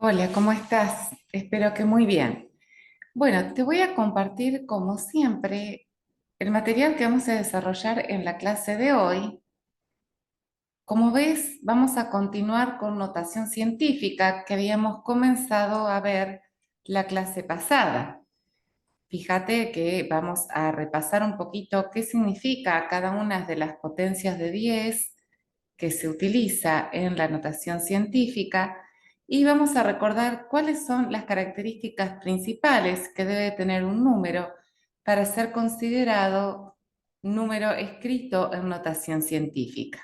Hola, ¿cómo estás? Espero que muy bien. Bueno, te voy a compartir, como siempre, el material que vamos a desarrollar en la clase de hoy. Como ves, vamos a continuar con notación científica que habíamos comenzado a ver la clase pasada. Fíjate que vamos a repasar un poquito qué significa cada una de las potencias de 10 que se utiliza en la notación científica y vamos a recordar cuáles son las características principales que debe tener un número para ser considerado número escrito en notación científica.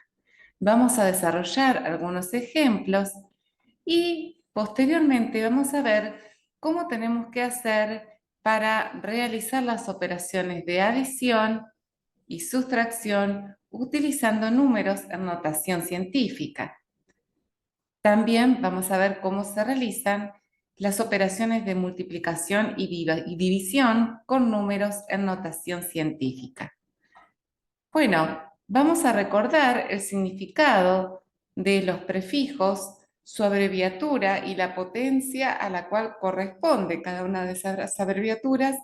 Vamos a desarrollar algunos ejemplos y posteriormente vamos a ver cómo tenemos que hacer para realizar las operaciones de adición y sustracción utilizando números en notación científica. También vamos a ver cómo se realizan las operaciones de multiplicación y división con números en notación científica. Bueno, vamos a recordar el significado de los prefijos, su abreviatura y la potencia a la cual corresponde cada una de esas abreviaturas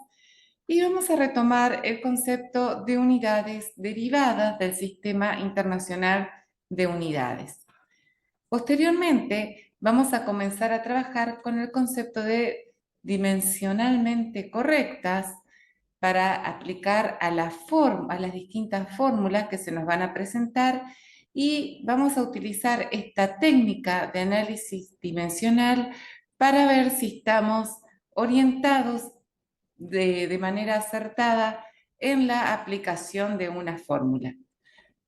y vamos a retomar el concepto de unidades derivadas del Sistema Internacional de Unidades. Posteriormente, vamos a comenzar a trabajar con el concepto de dimensionalmente correctas para aplicar a las distintas fórmulas que se nos van a presentar y vamos a utilizar esta técnica de análisis dimensional para ver si estamos orientados de manera acertada en la aplicación de una fórmula.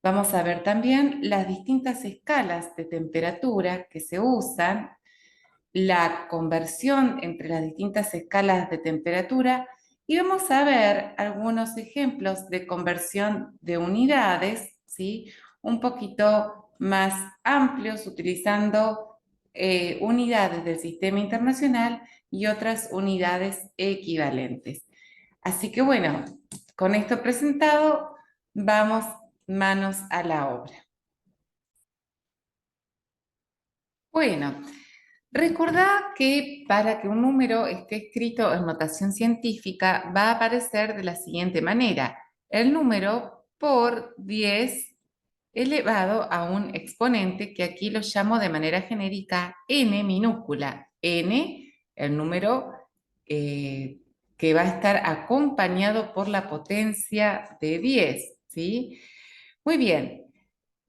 Vamos a ver también las distintas escalas de temperatura que se usan, la conversión entre las distintas escalas de temperatura y vamos a ver algunos ejemplos de conversión de unidades, ¿sí? Un poquito más amplios utilizando unidades del sistema internacional y otras unidades equivalentes. Así que bueno, con esto presentado, vamos manos a la obra. Bueno, recordá que para que un número esté escrito en notación científica va a aparecer de la siguiente manera. El número por 10 elevado a un exponente que aquí lo llamo de manera genérica n minúscula. N, el número que va a estar acompañado por la potencia de 10, ¿sí? Muy bien.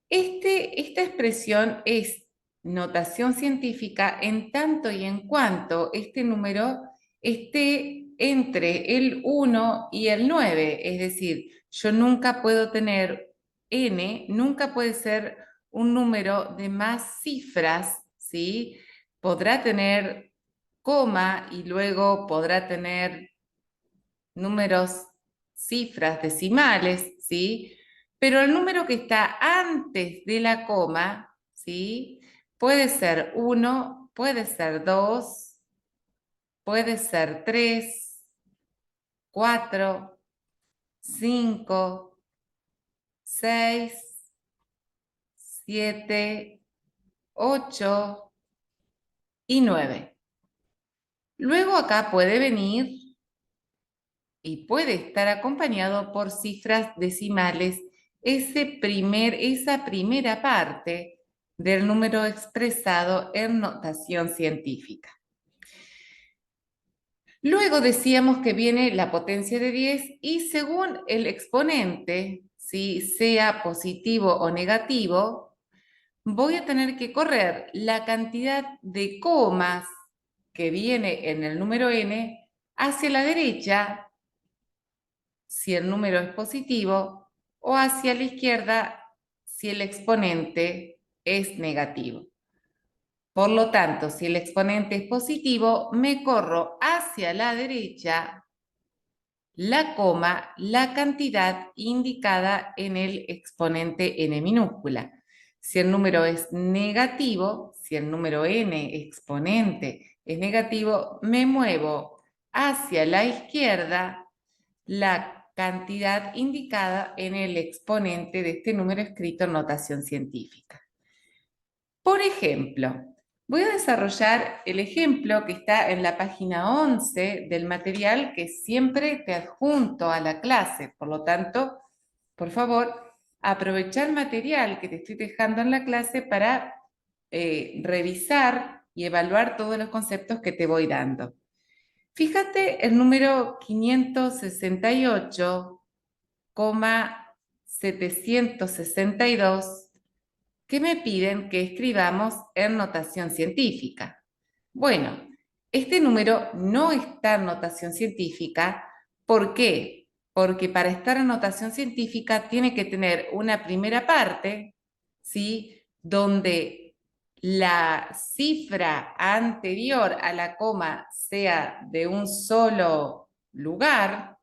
Esta expresión es notación científica en tanto y en cuanto este número esté entre el 1 y el 9, es decir, yo nunca puedo tener n, nunca puede ser un número de más cifras, ¿sí? Podrá tener coma y luego podrá tener números, cifras decimales, ¿sí? Pero el número que está antes de la coma, ¿sí? Puede ser 1, puede ser 2, puede ser 3, 4, 5, 6, 7, 8 y 9. Luego acá puede venir y puede estar acompañado por cifras decimales esa primera parte del número expresado en notación científica. Luego decíamos que viene la potencia de 10 y según el exponente, si sea positivo o negativo, voy a tener que correr la cantidad de comas que viene en el número n hacia la derecha si el número es positivo o hacia la izquierda si el exponente es negativo. Por lo tanto, si el exponente es positivo, me corro hacia la derecha la coma, la cantidad indicada en el exponente n minúscula. Si el número es negativo, si el número n exponente es negativo, me muevo hacia la izquierda la cantidad indicada en el exponente de este número escrito en notación científica. Por ejemplo, Voy a desarrollar el ejemplo que está en la página 11 del material que siempre te adjunto a la clase. Por lo tanto, por favor, aprovecha el material que te estoy dejando en la clase para revisar y evaluar todos los conceptos que te voy dando. Fíjate el número 568,762 que me piden que escribamos en notación científica. Bueno, este número no está en notación científica. ¿Por qué? Porque para estar en notación científica tiene que tener una primera parte, ¿sí? Donde la cifra anterior a la coma sea de un solo lugar,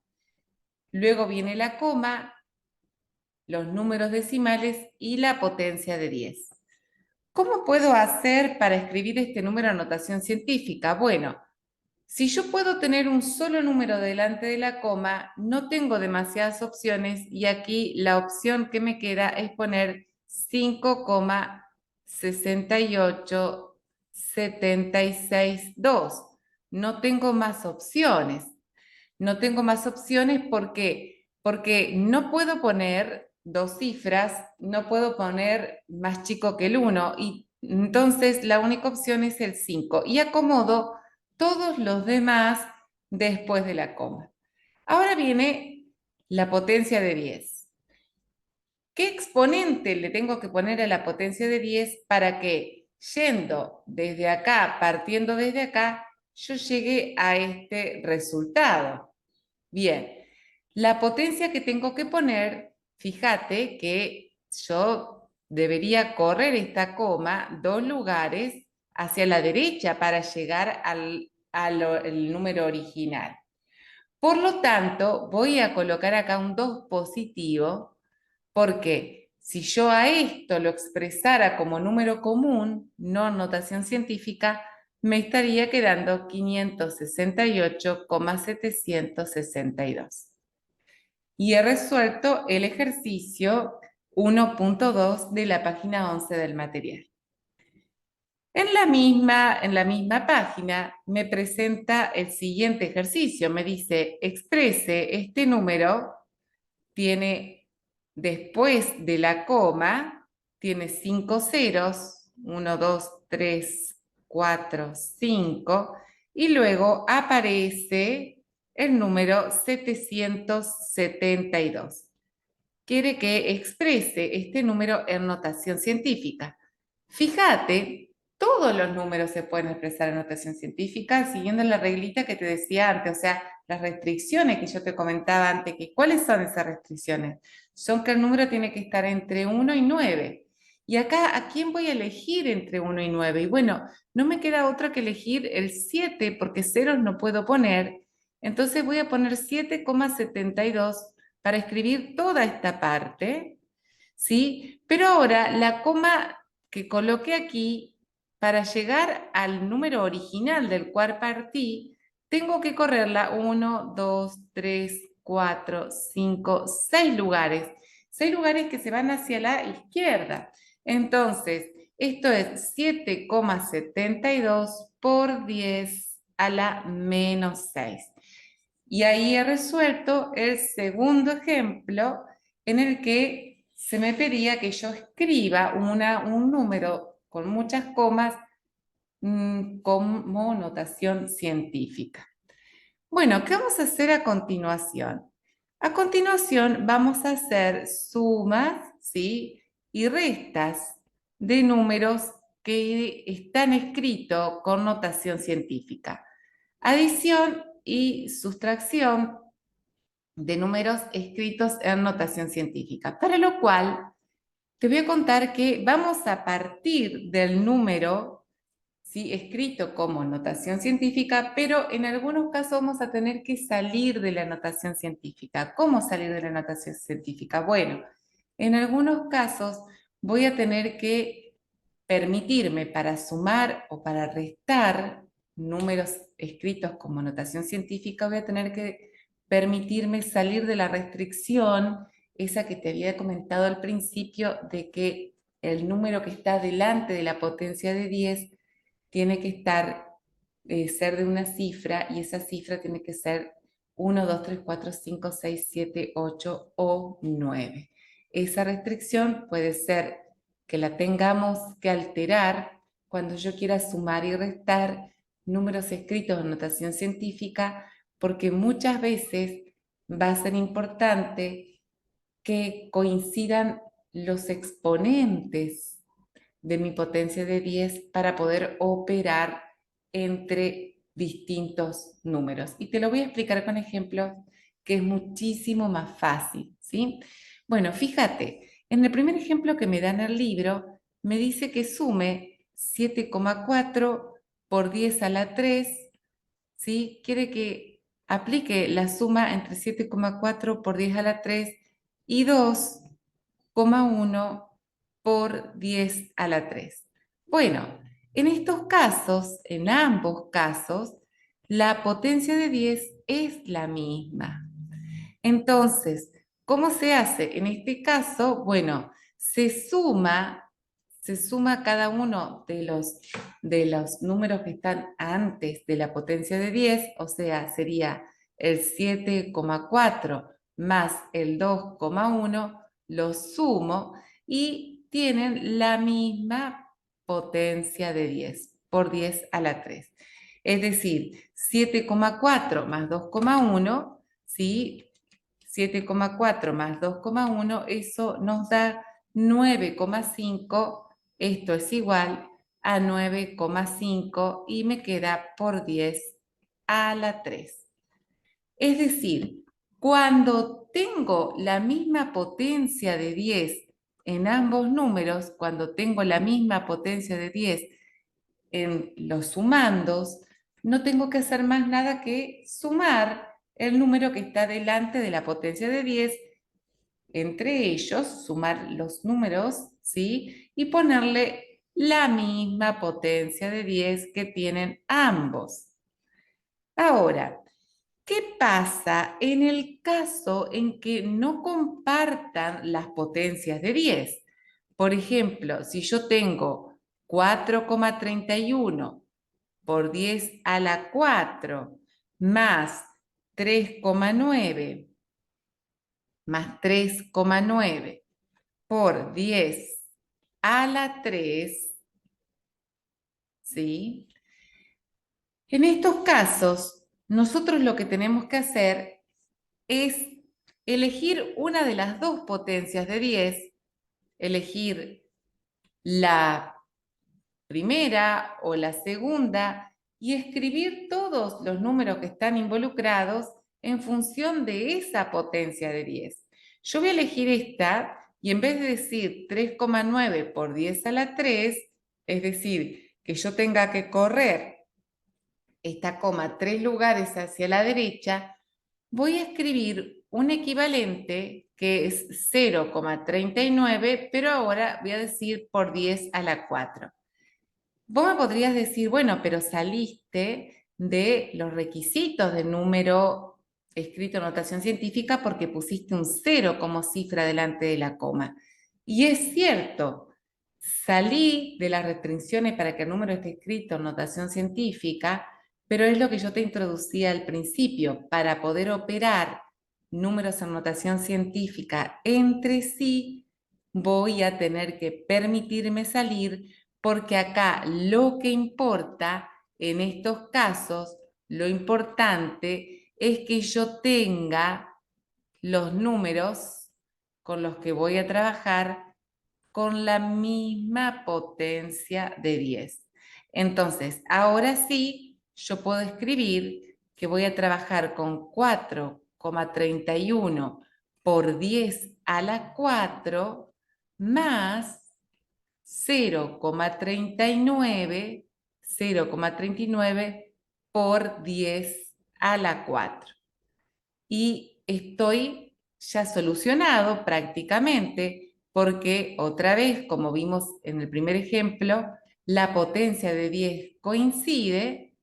luego viene la coma, los números decimales y la potencia de 10. ¿Cómo puedo hacer para escribir este número en notación científica? Bueno, si yo puedo tener un solo número delante de la coma, no tengo demasiadas opciones y aquí la opción que me queda es poner 5,68762. No tengo más opciones. No tengo más opciones porque no puedo poner dos cifras, no puedo poner más chico que el 1 y entonces la única opción es el 5 y acomodo todos los demás después de la coma. Ahora viene la potencia de 10. ¿Qué exponente le tengo que poner a la potencia de 10 para que yendo desde acá, partiendo desde acá, yo llegue a este resultado? Bien, la potencia que tengo que poner, fíjate que yo debería correr esta coma 2 lugares hacia la derecha para llegar al número original. Por lo tanto, voy a colocar acá un 2 positivo porque si yo a esto lo expresara como número común, no notación científica, me estaría quedando 568,762. Y he resuelto el ejercicio 1.2 de la página 11 del material. En la misma página me presenta el siguiente ejercicio. Me dice, exprese este número, tiene después de la coma, tiene 5 ceros, 1, 2, 3, 4, 5, y luego aparece el número 772. Quiere que exprese este número en notación científica. Fíjate, todos los números se pueden expresar en notación científica siguiendo la reglita que te decía antes, o sea, las restricciones que yo te comentaba antes. ¿Cuáles son esas restricciones? Son que el número tiene que estar entre 1 y 9. Y acá, ¿a quién voy a elegir entre 1 y 9? Y bueno, no me queda otra que elegir el 7 porque ceros no puedo poner. Entonces voy a poner 7,72 para escribir toda esta parte, ¿sí? Pero ahora la coma que coloqué aquí, para llegar al número original del cual partí, tengo que correrla 1, 2, 3, 4, 5, 6 lugares. 6 lugares que se van hacia la izquierda. Entonces, esto es 7,72 por 10 a la menos 6. Y ahí he resuelto el segundo ejemplo en el que se me pedía que yo escriba un número con muchas comas como notación científica. Bueno, ¿qué vamos a hacer a continuación? A continuación vamos a hacer sumas, ¿sí? Y restas de números que están escritos con notación científica. Adición y sustracción de números escritos en notación científica, para lo cual te voy a contar que vamos a partir del número, ¿sí? Escrito como notación científica, pero en algunos casos vamos a tener que salir de la notación científica. ¿Cómo salir de la notación científica? Bueno, en algunos casos voy a tener que permitirme para sumar o para restar números escritos como notación científica, voy a tener que permitirme salir de la restricción, esa que te había comentado al principio, de que el número que está delante de la potencia de 10 tiene que ser de una cifra y esa cifra tiene que ser 1, 2, 3, 4, 5, 6, 7, 8 o 9. Esa restricción puede ser que la tengamos que alterar cuando yo quiera sumar y restar números escritos en notación científica, porque muchas veces va a ser importante que coincidan los exponentes de mi potencia de 10 para poder operar entre distintos números. Y te lo voy a explicar con ejemplos que es muchísimo más fácil, ¿sí? Bueno, fíjate, en el primer ejemplo que me da en el libro, me dice que sume 7,4 por 10 a la 3, ¿sí? Quiere que aplique la suma entre 7,4 por 10 a la 3 y 2,1 por 10 a la 3. Bueno, en estos casos, en ambos casos, la potencia de 10 es la misma. Entonces, ¿cómo se hace? En este caso, bueno, se suma cada uno de los números que están antes de la potencia de 10, o sea, sería el 7,4 más el 2,1, los sumo y tienen la misma potencia de 10 por 10 a la 3. Es decir, 7,4 más 2,1, ¿sí? 7,4 más 2,1, eso nos da 9,5. Esto es igual a 9,5 y me queda por 10 a la 3. Es decir, cuando tengo la misma potencia de 10 en ambos números, cuando tengo la misma potencia de 10 en los sumandos, no tengo que hacer más nada que sumar el número que está delante de la potencia de 10, entre ellos, sumar los números, ¿sí? Y ponerle la misma potencia de 10 que tienen ambos. Ahora, ¿qué pasa en el caso en que no compartan las potencias de 10? Por ejemplo, si yo tengo 4,31 por 10 a la 4 más 3,9 por 10 a la 3, ¿sí? En estos casos, nosotros lo que tenemos que hacer es elegir una de las dos potencias de 10, elegir la primera o la segunda y escribir todos los números que están involucrados en función de esa potencia de 10. Yo voy a elegir esta y en vez de decir 3,9 por 10 a la 3, es decir, que yo tenga que correr esta coma 3 lugares hacia la derecha, voy a escribir un equivalente que es 0,39, pero ahora voy a decir por 10 a la 4. Vos me podrías decir, bueno, pero saliste de los requisitos de número escrito en notación científica porque pusiste un 0 como cifra delante de la coma. Y es cierto, salí de las restricciones para que el número esté escrito en notación científica, pero es lo que yo te introducía al principio. Para poder operar números en notación científica entre sí, voy a tener que permitirme salir, porque acá lo que importa en estos casos, lo importante es que yo tenga los números con los que voy a trabajar con la misma potencia de 10. Entonces, ahora sí, yo puedo escribir que voy a trabajar con 4,31 por 10 a la 4 más 0,39 por 10 a la 4. Y estoy ya solucionado prácticamente porque otra vez, como vimos en el primer ejemplo, la potencia de 10 coincide.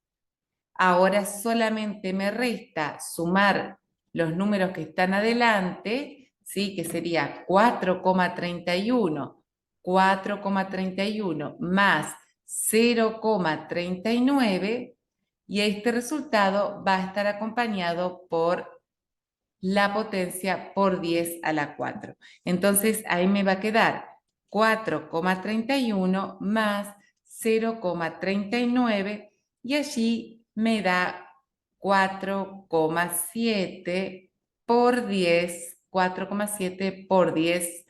Ahora solamente me resta sumar los números que están adelante, ¿sí? Que sería 4,31 más 0,39 y este resultado va a estar acompañado por la potencia por 10 a la 4. Entonces ahí me va a quedar 4,31 más 0,39 y allí me da 4,7 por 10, 4,7 por 10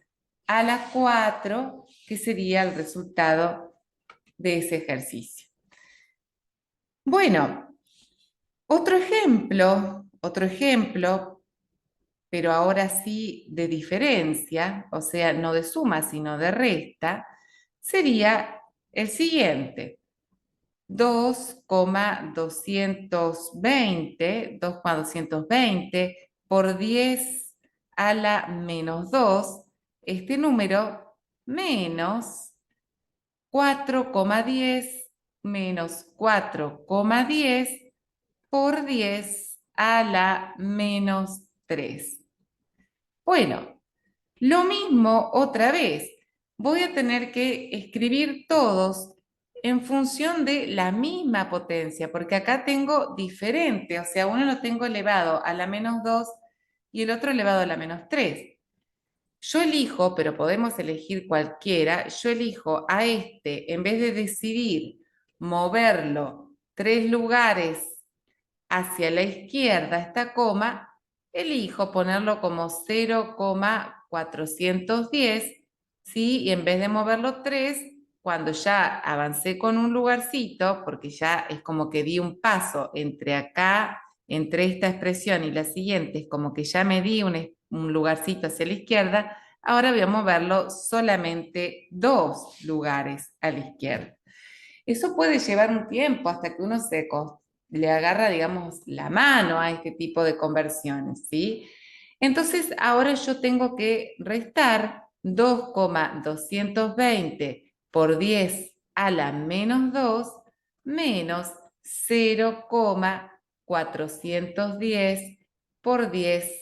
a la 4, que sería el resultado de ese ejercicio. Bueno, otro ejemplo, pero ahora sí de diferencia, o sea, no de suma, sino de resta, sería el siguiente. 2,220 por 10 a la menos 2, este número menos 4,10 menos 4,10 por 10 a la menos 3. Bueno, lo mismo otra vez. Voy a tener que escribir todos en función de la misma potencia, porque acá tengo diferente, o sea, uno lo tengo elevado a la menos 2 y el otro elevado a la menos 3. Yo elijo, pero podemos elegir cualquiera, yo elijo a este, en vez de decidir moverlo 3 lugares hacia la izquierda, esta coma, elijo ponerlo como 0,410, ¿sí? Y en vez de moverlo 3, cuando ya avancé con un lugarcito, porque ya es como que di un paso entre acá, entre esta expresión y la siguiente, es como que ya me di un lugarcito hacia la izquierda, ahora voy a moverlo solamente 2 lugares a la izquierda. Eso puede llevar un tiempo hasta que uno le agarra, digamos, la mano a este tipo de conversiones, ¿sí? Entonces, ahora yo tengo que restar 2,220 por 10 a la menos 2 menos 0,410 por 10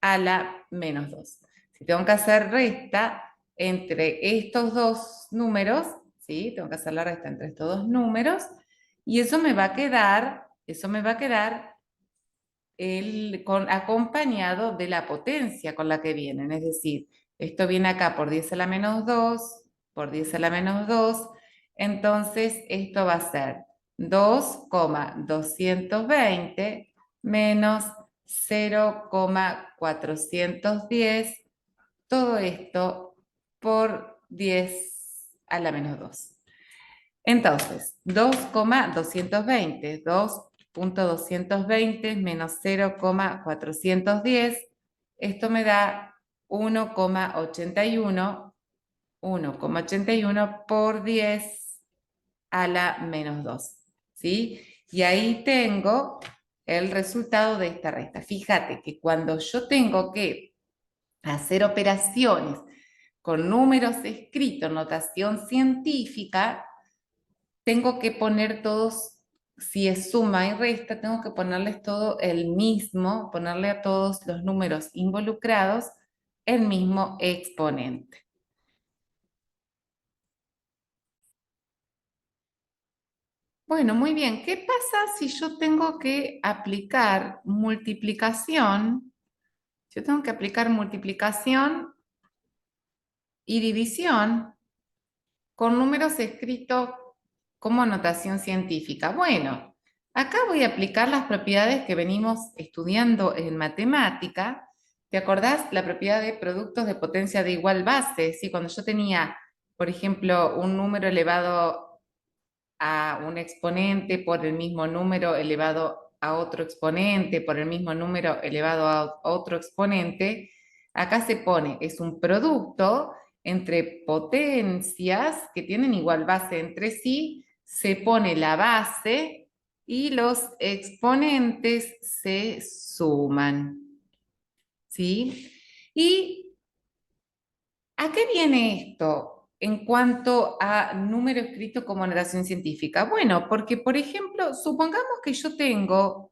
a la menos 2. Si tengo que hacer resta entre estos dos números, ¿sí? Tengo que hacer la resta entre estos dos números y eso me va a quedar acompañado de la potencia con la que vienen. Es decir, esto viene acá por 10 a la menos 2, por 10 a la menos 2. Entonces, esto va a ser 2,220 menos 0,410. Todo esto por 10 a la menos 2. Entonces, 2,220, 2,220 menos 0,410, esto me da 1,81, 1,81 por 10 a la menos 2, ¿sí? Y ahí tengo el resultado de esta resta. Fíjate que cuando yo tengo que hacer operaciones con números escritos, notación científica, tengo que poner todos, si es suma y resta, tengo que ponerles todo el mismo, ponerle a todos los números involucrados el mismo exponente. Bueno, muy bien. ¿Qué pasa si yo tengo que aplicar multiplicación? Yo tengo que aplicar multiplicación y división con números escritos como notación científica. Bueno, acá voy a aplicar las propiedades que venimos estudiando en matemática. ¿Te acordás la propiedad de productos de potencia de igual base? ¿Sí? Cuando yo tenía, por ejemplo, un número elevado a un exponente por el mismo número elevado a otro exponente, por el mismo número elevado a otro exponente, acá se pone, es un producto entre potencias que tienen igual base entre sí, se pone la base y los exponentes se suman, ¿sí? ¿Y a qué viene esto en cuanto a número escrito como notación científica? Bueno, porque, por ejemplo, supongamos que yo tengo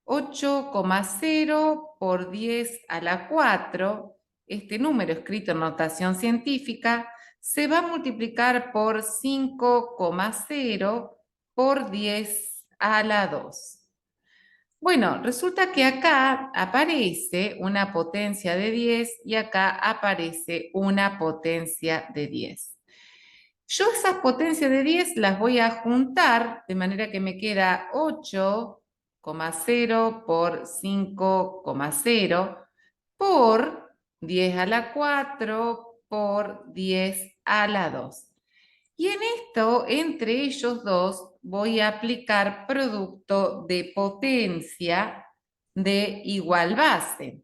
8,0 por 10 a la 4, este número escrito en notación científica, se va a multiplicar por 5,0 por 10 a la 2. Bueno, resulta que acá aparece una potencia de 10 y acá aparece una potencia de 10. Yo esas potencias de 10 las voy a juntar de manera que me queda 8,0 por 5,0 por 10 a la 4 por 10 a la 2. Y en esto, entre ellos dos, voy a aplicar producto de potencia de igual base.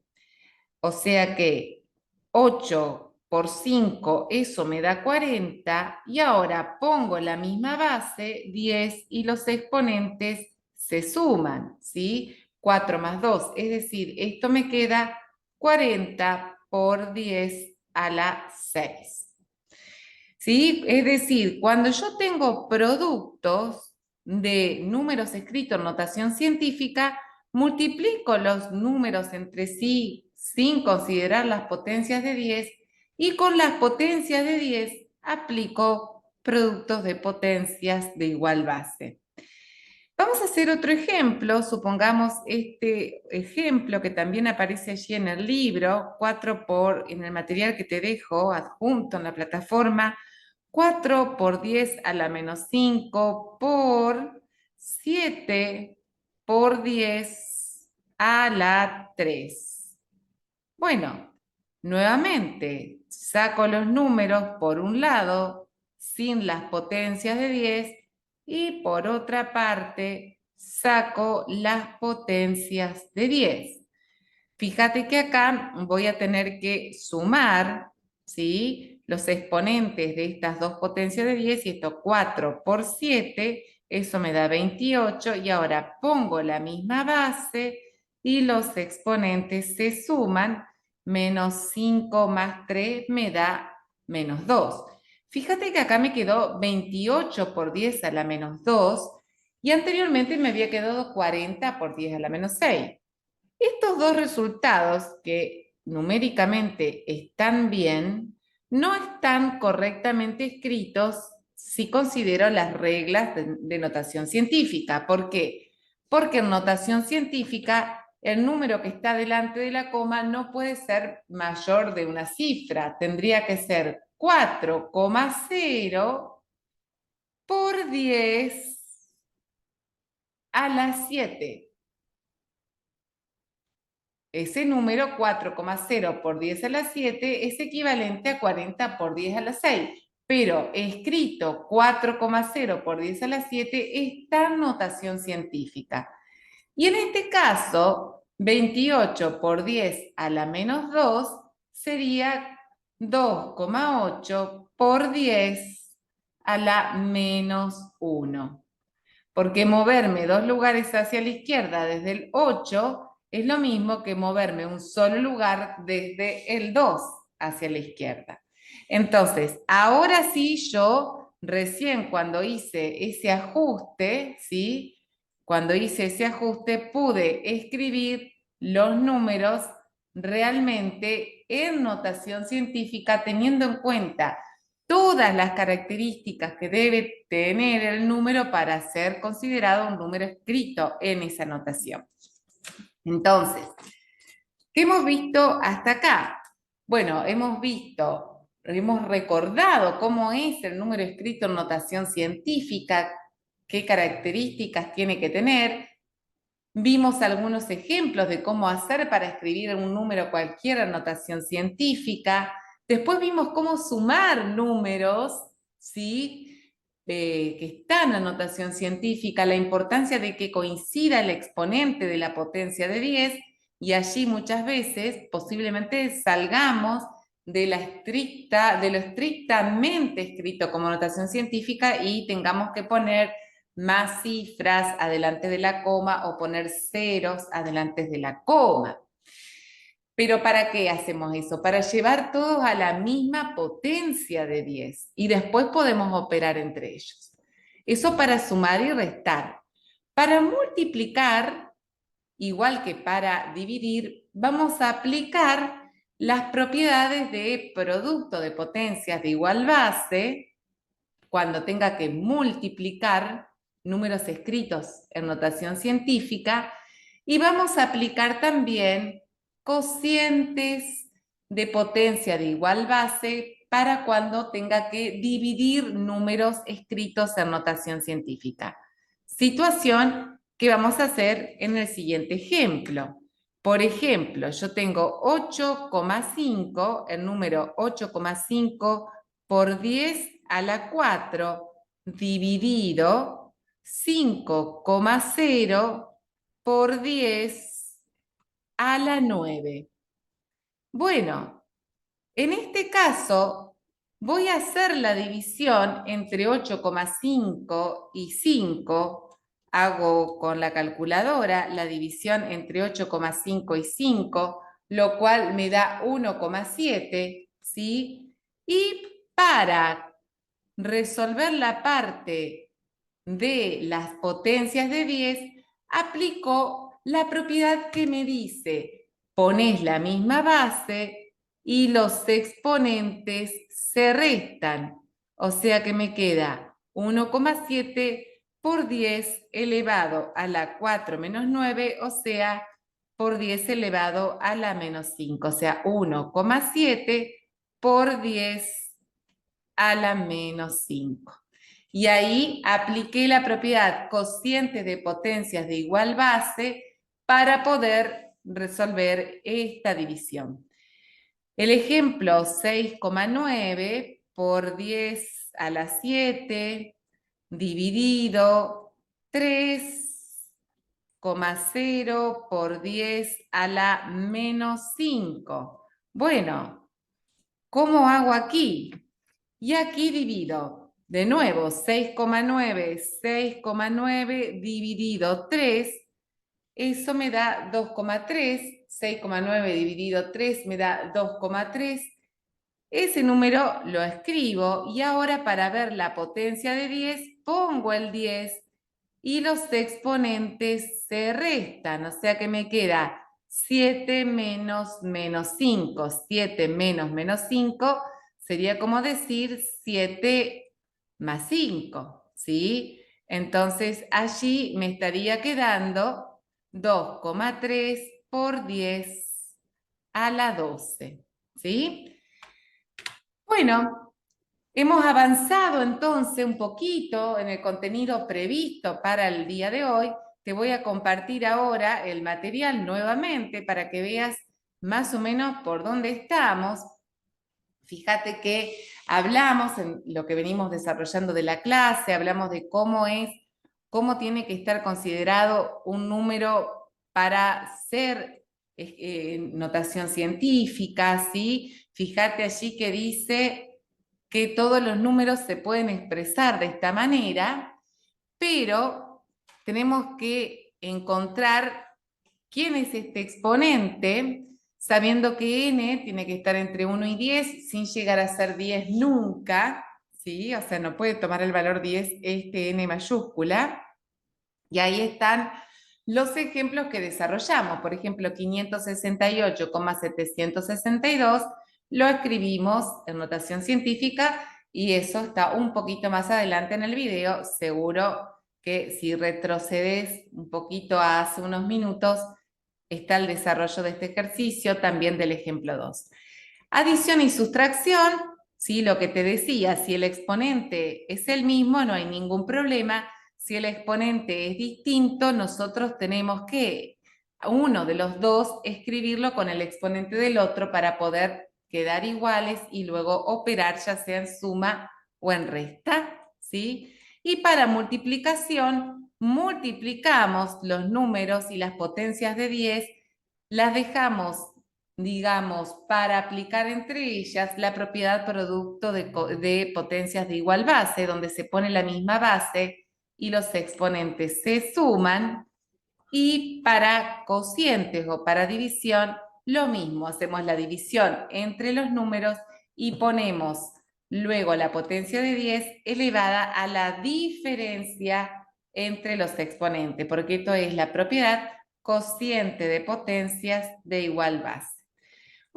O sea que 8 por 5, eso me da 40, y ahora pongo la misma base, 10, y los exponentes se suman, ¿sí? 4 más 2, es decir, esto me queda 40 por 10 a la 6. ¿Sí? Es decir, cuando yo tengo productos de números escritos en notación científica, multiplico los números entre sí sin considerar las potencias de 10 y con las potencias de 10 aplico productos de potencias de igual base. Vamos a hacer otro ejemplo, supongamos este ejemplo que también aparece allí en el libro, en el material que te dejo adjunto en la plataforma, 4 por 10 a la menos 5 por 7 por 10 a la 3. Bueno, nuevamente saco los números por un lado sin las potencias de 10 y por otra parte saco las potencias de 10. Fíjate que acá voy a tener que sumar, ¿sí?, los exponentes de estas dos potencias de 10, y esto 4 por 7, eso me da 28, y ahora pongo la misma base y los exponentes se suman, menos 5 más 3 me da menos 2. Fíjate que acá me quedó 28 por 10 a la menos 2, y anteriormente me había quedado 40 por 10 a la menos 6. Estos dos resultados, que numéricamente están bien, no están correctamente escritos si considero las reglas de notación científica. ¿Por qué? Porque en notación científica el número que está delante de la coma no puede ser mayor de una cifra. Tendría que ser 4,0 por 10 a la 7. Ese número 4,0 por 10 a la 7 es equivalente a 40 por 10 a la 6, pero escrito 4,0 por 10 a la 7 está en notación científica. Y en este caso, 28 por 10 a la menos 2 sería 2,8 por 10 a la menos 1. Porque moverme 2 lugares hacia la izquierda desde el 8 es lo mismo que moverme un solo lugar desde el 2 hacia la izquierda. Entonces, ahora sí yo recién cuando hice ese ajuste, ¿sí? Cuando hice ese ajuste pude escribir los números realmente en notación científica, teniendo en cuenta todas las características que debe tener el número para ser considerado un número escrito en esa notación. Entonces, ¿qué hemos visto hasta acá? Bueno, hemos recordado cómo es el número escrito en notación científica, qué características tiene que tener. Vimos algunos ejemplos de cómo hacer para escribir un número cualquiera en notación científica. Después vimos cómo sumar números, ¿sí?, que están en notación científica, la importancia de que coincida el exponente de la potencia de 10, y allí muchas veces posiblemente salgamos de lo estrictamente escrito como notación científica y tengamos que poner más cifras adelante de la coma o poner ceros adelante de la coma. ¿Pero para qué hacemos eso? Para llevar todos a la misma potencia de 10 y después podemos operar entre ellos. Eso para sumar y restar. Para multiplicar, igual que para dividir, vamos a aplicar las propiedades de producto de potencias de igual base cuando tenga que multiplicar números escritos en notación científica, y vamos a aplicar también cocientes de potencia de igual base para cuando tenga que dividir números escritos en notación científica. Situación que vamos a hacer en el siguiente ejemplo. Por ejemplo, yo tengo 8,5, el número 8,5 por 10 a la 4 dividido 5,0 por 10 a la 9. Bueno, en este caso voy a hacer la división entre 8,5 y 5. Hago con la calculadora la división entre 8,5 y 5, lo cual me da 1,7, ¿sí? Y para resolver la parte de las potencias de 10, aplico la propiedad que me dice, pones la misma base y los exponentes se restan. O sea que me queda 1,7 por 10 elevado a la 4 menos 9, o sea, por 10 elevado a la menos 5. O sea, 1,7 por 10 a la menos 5. Y ahí apliqué la propiedad cociente de potencias de igual base para poder resolver esta división. El ejemplo 6,9 por 10 a la 7 dividido 3,0 por 10 a la menos 5. Bueno, ¿cómo hago aquí? Y aquí divido, de nuevo, 6,9 dividido 3, eso me da 2,3, 6,9 dividido 3 me da 2,3. Ese número lo escribo y ahora para ver la potencia de 10 pongo el 10 y los exponentes se restan, o sea que me queda 7 menos menos 5. 7 menos menos 5 sería como decir 7 más 5, ¿sí? Entonces allí me estaría quedando 2,3 por 10 a la 12, ¿sí? Bueno, hemos avanzado entonces un poquito en el contenido previsto para el día de hoy. Te voy a compartir ahora el material nuevamente para que veas más o menos por dónde estamos. Fíjate que hablamos en lo que venimos desarrollando de la clase, hablamos de cómo tiene que estar considerado un número para ser notación científica, ¿sí? Fíjate allí que dice que todos los números se pueden expresar de esta manera, pero tenemos que encontrar quién es este exponente, sabiendo que n tiene que estar entre 1 y 10, sin llegar a ser 10 nunca, ¿sí? O sea, no puede tomar el valor 10 este n mayúscula. Y ahí están los ejemplos que desarrollamos. Por ejemplo, 568,762 lo escribimos en notación científica y eso está un poquito más adelante en el video. Seguro que si retrocedes un poquito a hace unos minutos, está el desarrollo de este ejercicio, también del ejemplo 2. Adición y sustracción, ¿sí? Lo que te decía, si el exponente es el mismo, no hay ningún problema. Si el exponente es distinto, nosotros tenemos que uno de los dos escribirlo con el exponente del otro para poder quedar iguales y luego operar ya sea en suma o en resta, ¿sí? Y para multiplicación, multiplicamos los números y las potencias de 10, las dejamos, digamos, para aplicar entre ellas la propiedad producto de potencias de igual base, donde se pone la misma base y los exponentes se suman. Y para cocientes o para división, lo mismo, hacemos la división entre los números y ponemos luego la potencia de 10 elevada a la diferencia entre los exponentes, porque esto es la propiedad cociente de potencias de igual base.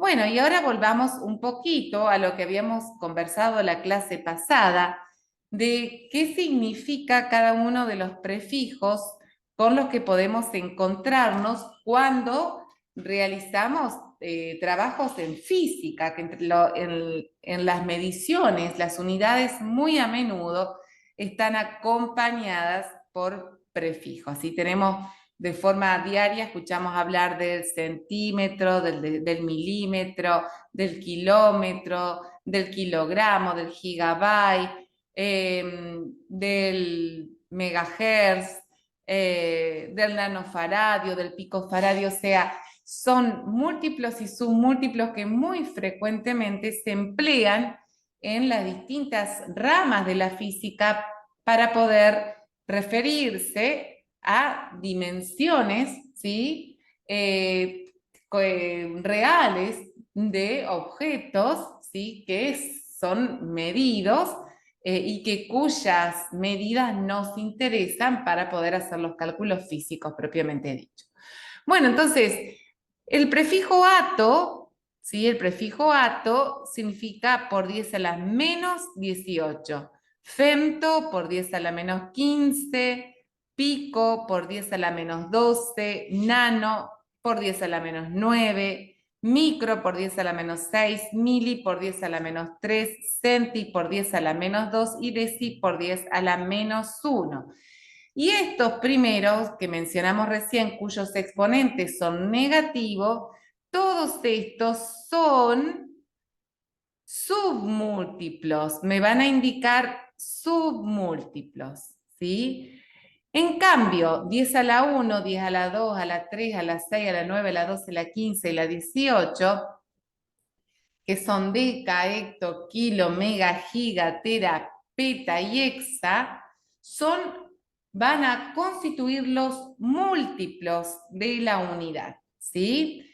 Bueno, y ahora volvamos un poquito a lo que habíamos conversado la clase pasada, de qué significa cada uno de los prefijos con los que podemos encontrarnos cuando realizamos trabajos en física, que en las mediciones, las unidades muy a menudo están acompañadas por prefijos. Así tenemos de forma diaria, escuchamos hablar del centímetro, del milímetro, del kilómetro, del kilogramo, del gigabyte, del megahertz, del nanofaradio, del picofaradio, o sea, son múltiplos y submúltiplos que muy frecuentemente se emplean en las distintas ramas de la física para poder referirse a dimensiones, ¿sí? Reales de objetos, ¿sí? Que son medidos y que cuyas medidas nos interesan para poder hacer los cálculos físicos propiamente dicho. Bueno, entonces, el prefijo ato, ¿sí? El prefijo ato significa por 10 a la menos 18, femto por 10 a la menos 15, pico por 10 a la menos 12, nano por 10 a la menos 9, micro por 10 a la menos 6, mili por 10 a la menos 3, centi por 10 a la menos 2 y deci por 10 a la menos 1. Y estos primeros que mencionamos recién, cuyos exponentes son negativos, todos estos son submúltiplos, me van a indicar submúltiplos, ¿sí? En cambio, 10 a la 1, 10 a la 2, a la 3, a la 6, a la 9, a la 12, a la 15 y la 18, que son deca, hecto, kilo, mega, giga, tera, peta y hexa, van a constituir los múltiplos de la unidad, ¿sí?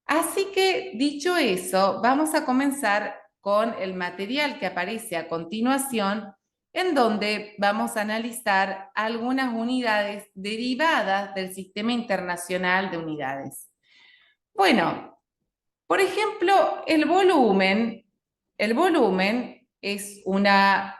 Así que, dicho eso, vamos a comenzar con el material que aparece a continuación, en donde vamos a analizar algunas unidades derivadas del Sistema Internacional de Unidades. Bueno, por ejemplo, el volumen es una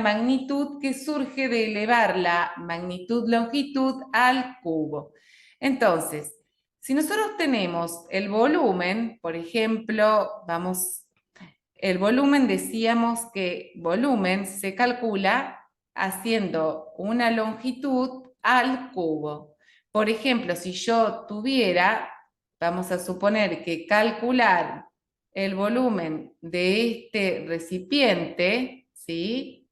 magnitud que surge de elevar la magnitud-longitud al cubo. Entonces, si nosotros tenemos el volumen, por ejemplo, el volumen decíamos que volumen se calcula haciendo una longitud al cubo. Por ejemplo, si yo tuviera, vamos a suponer que calcular el volumen de este recipiente, ¿sí?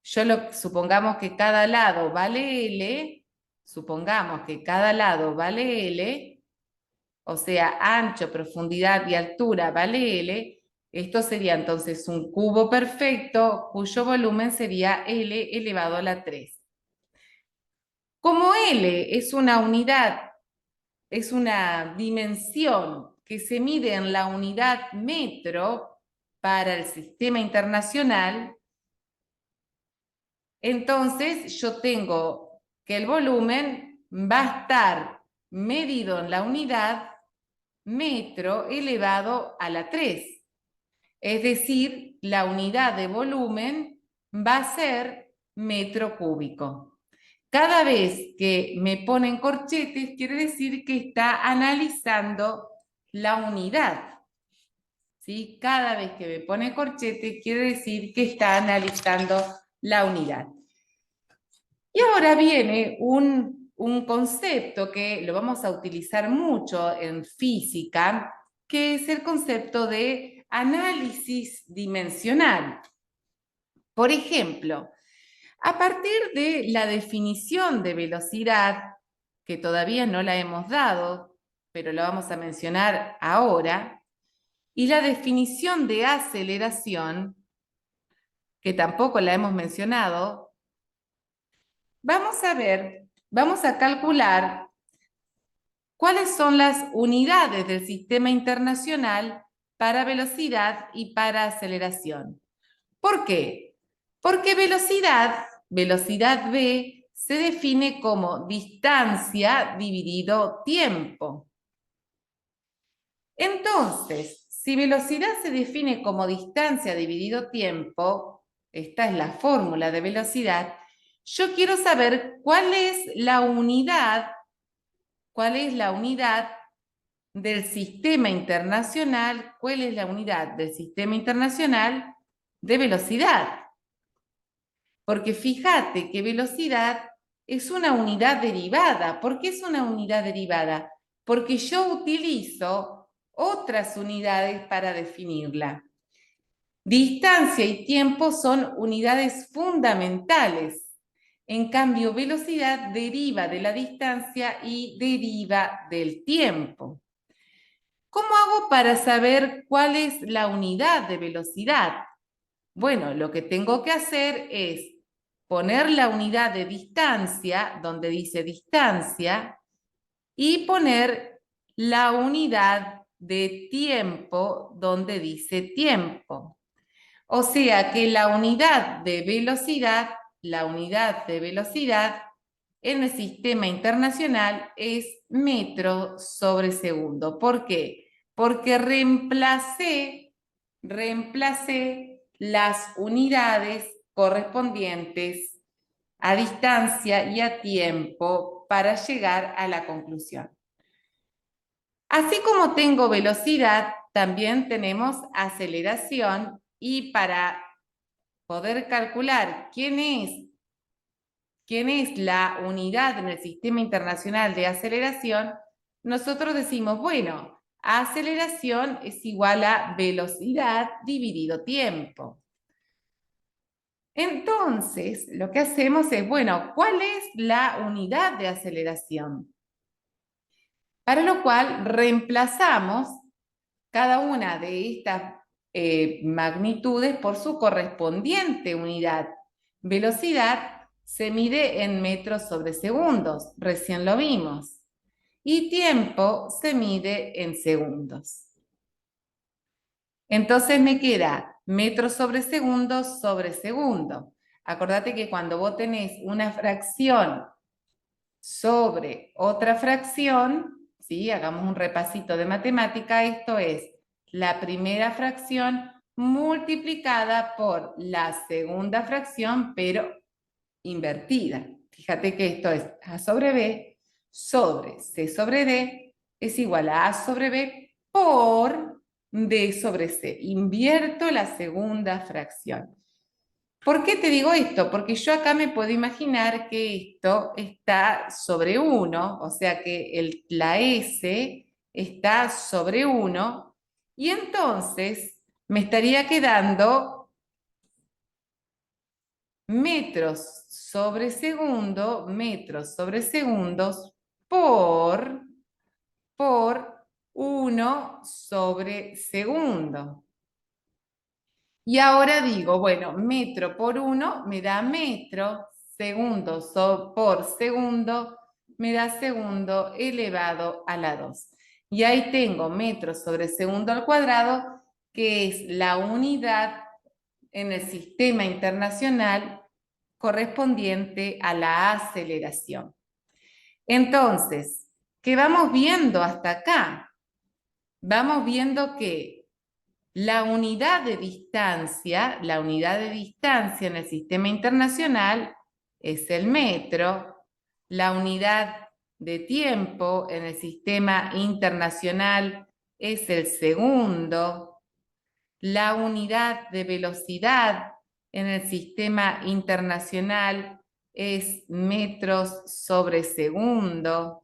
Supongamos que cada lado vale L, supongamos que cada lado vale L, o sea, ancho, profundidad y altura vale L, esto sería entonces un cubo perfecto cuyo volumen sería L elevado a la 3. Como L es una unidad, es una dimensión que se mide en la unidad metro para el sistema internacional, entonces yo tengo que el volumen va a estar medido en la unidad metro elevado a la 3. Es decir, la unidad de volumen va a ser metro cúbico. Cada vez que me ponen corchetes, quiere decir que está analizando la unidad. ¿Sí? Cada vez que me pone corchete, quiere decir que está analizando la unidad. Y ahora viene un concepto que lo vamos a utilizar mucho en física, que es el concepto de análisis dimensional. Por ejemplo, a partir de la definición de velocidad, que todavía no la hemos dado, pero la vamos a mencionar ahora, y la definición de aceleración, que tampoco la hemos mencionado, vamos a calcular cuáles son las unidades del sistema internacional para velocidad y para aceleración. ¿Por qué? Porque velocidad v, se define como distancia dividido tiempo. Entonces, si velocidad se define como distancia dividido tiempo, esta es la fórmula de velocidad, yo quiero saber cuál es la unidad del sistema internacional, cuál es la unidad del sistema internacional de velocidad. Porque fíjate que velocidad es una unidad derivada. ¿Por qué es una unidad derivada? Porque yo utilizo otras unidades para definirla. Distancia y tiempo son unidades fundamentales. En cambio, velocidad deriva de la distancia y deriva del tiempo. ¿Cómo hago para saber cuál es la unidad de velocidad? Bueno, lo que tengo que hacer es poner la unidad de distancia, donde dice distancia, y poner la unidad de tiempo, donde dice tiempo. O sea que la unidad de velocidad en el sistema internacional es metro sobre segundo. ¿Por qué? Porque reemplacé las unidades correspondientes a distancia y a tiempo para llegar a la conclusión. Así como tengo velocidad, también tenemos aceleración y para poder calcular quién es la unidad en el sistema internacional de aceleración, nosotros decimos, bueno, aceleración es igual a velocidad dividido tiempo. Entonces, lo que hacemos es, bueno, ¿cuál es la unidad de aceleración? Para lo cual reemplazamos cada una de estas magnitudes por su correspondiente unidad. Velocidad se mide en metros sobre segundos, recién lo vimos. Y tiempo se mide en segundos. Entonces me queda metros sobre segundos sobre segundo. Acordate que cuando vos tenés una fracción sobre otra fracción, ¿sí? Hagamos un repasito de matemática, esto es la primera fracción multiplicada por la segunda fracción, pero invertida. Fíjate que esto es A sobre B sobre C sobre D es igual a A sobre B por D sobre C. Invierto la segunda fracción. ¿Por qué te digo esto? Porque yo acá me puedo imaginar que esto está sobre 1, o sea que la S está sobre 1, y entonces me estaría quedando metros sobre segundos por 1 sobre segundo. Y ahora digo, bueno, metro por 1 me da metro, segundo por segundo me da segundo elevado a la 2. Y ahí tengo metro sobre segundo al cuadrado, que es la unidad en el sistema internacional correspondiente a la aceleración. Entonces, ¿qué vamos viendo hasta acá? Vamos viendo que la unidad de distancia en el sistema internacional es el metro, la unidad de tiempo en el sistema internacional es el segundo, la unidad de velocidad en el sistema internacional es metros sobre segundo,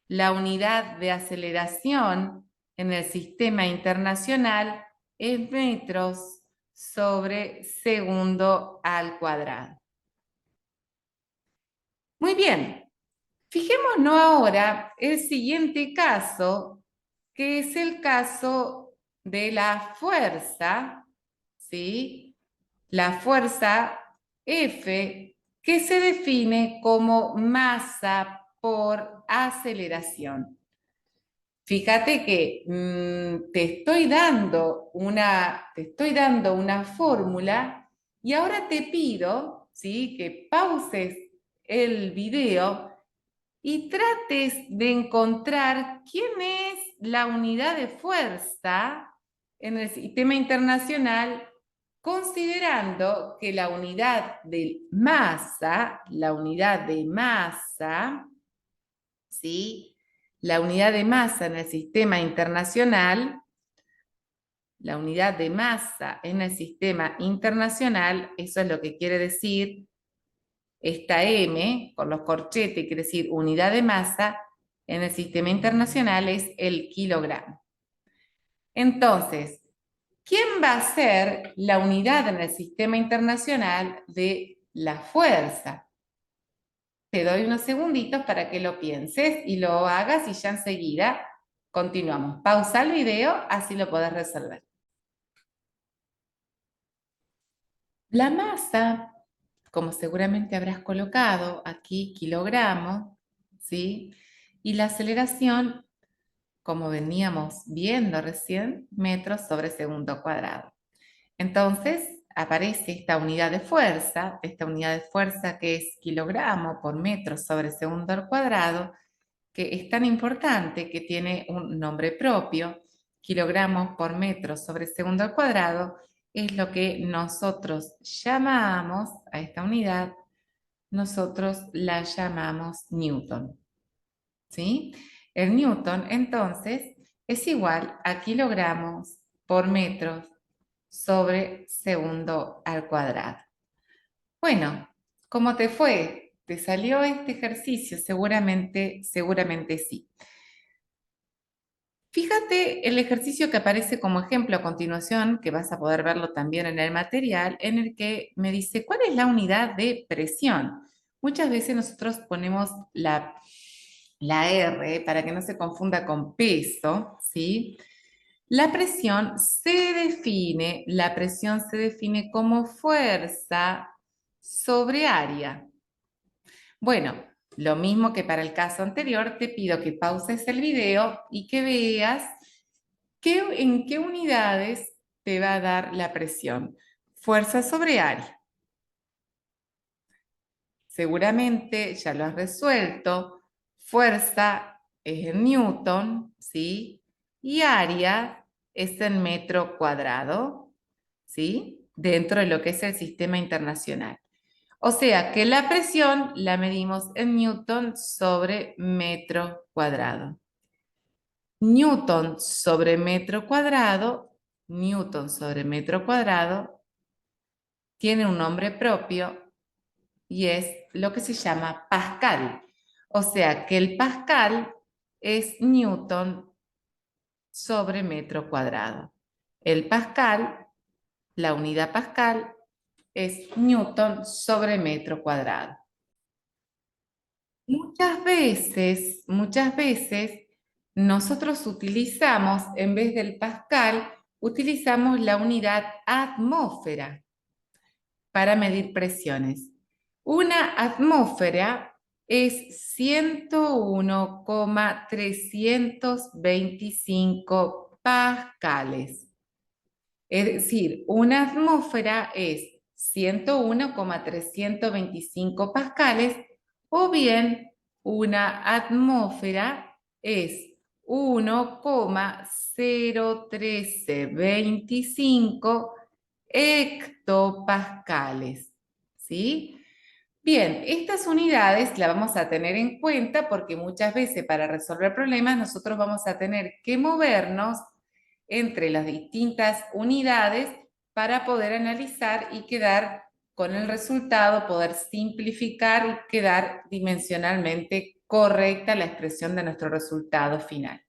la unidad de aceleración en el sistema internacional es metros sobre segundo al cuadrado. Muy bien, fijémonos ahora el siguiente caso, que es el caso de la fuerza, ¿sí? La fuerza F, que se define como masa por aceleración. Fíjate que te estoy dando una fórmula y ahora te pido, ¿sí?, que pauses el video y trates de encontrar quién es la unidad de fuerza en el sistema internacional, considerando que la unidad de masa, ¿sí? La unidad de masa en el sistema internacional, la unidad de masa en el sistema internacional, eso es lo que quiere decir esta M, con los corchetes, quiere decir unidad de masa, en el sistema internacional es el kilogramo. Entonces, ¿quién va a ser la unidad en el sistema internacional de la fuerza? Te doy unos segunditos para que lo pienses y lo hagas y ya enseguida continuamos. Pausa el video, así lo podés resolver. La masa, como seguramente habrás colocado aquí, kilogramos, ¿sí? Y la aceleración, como veníamos viendo recién, metros sobre segundo cuadrado. Entonces, aparece esta unidad de fuerza que es kilogramo por metro sobre segundo al cuadrado, que es tan importante que tiene un nombre propio, kilogramos por metro sobre segundo al cuadrado, es lo que nosotros llamamos a esta unidad, nosotros la llamamos Newton, ¿sí? El Newton, entonces, es igual a kilogramos por metros sobre segundo al cuadrado. Bueno, ¿cómo te fue? ¿Te salió este ejercicio? Seguramente sí. Fíjate el ejercicio que aparece como ejemplo a continuación, que vas a poder verlo también en el material, en el que me dice, ¿cuál es la unidad de presión? Muchas veces nosotros ponemos la R para que no se confunda con peso, ¿sí? La presión se define como fuerza sobre área. Bueno, lo mismo que para el caso anterior, te pido que pauses el video y que veas en qué unidades te va a dar la presión. Fuerza sobre área. Seguramente ya lo has resuelto. Fuerza es en newton, ¿sí? Y área es en metro cuadrado, ¿sí? Dentro de lo que es el sistema internacional. O sea que la presión la medimos en newton sobre metro cuadrado. Newton sobre metro cuadrado, Newton sobre metro cuadrado, tiene un nombre propio y es lo que se llama Pascal. O sea que el Pascal es Newton sobre metro cuadrado. El Pascal, la unidad Pascal, es Newton sobre metro cuadrado. Muchas veces, nosotros utilizamos, en vez del Pascal, utilizamos la unidad atmósfera para medir presiones. Una atmósfera es 101,325 pascales. Es decir, una atmósfera es 101,325 pascales o bien una atmósfera es 1,01325 hectopascales. ¿Sí? Bien, estas unidades las vamos a tener en cuenta porque muchas veces para resolver problemas nosotros vamos a tener que movernos entre las distintas unidades para poder analizar y quedar con el resultado, poder simplificar y quedar dimensionalmente correcta la expresión de nuestro resultado final.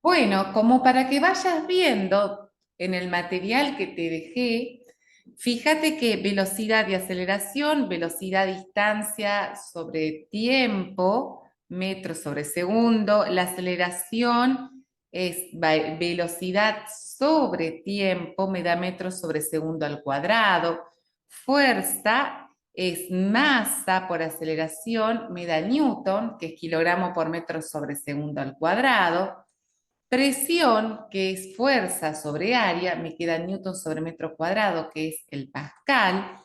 Bueno, como para que vayas viendo en el material que te dejé, fíjate que velocidad y aceleración, velocidad, distancia sobre tiempo, metros sobre segundo, la aceleración es velocidad sobre tiempo, me da metros sobre segundo al cuadrado, fuerza es masa por aceleración, me da newton, que es kilogramo por metro sobre segundo al cuadrado. Presión, que es fuerza sobre área, me queda newton sobre metro cuadrado, que es el pascal.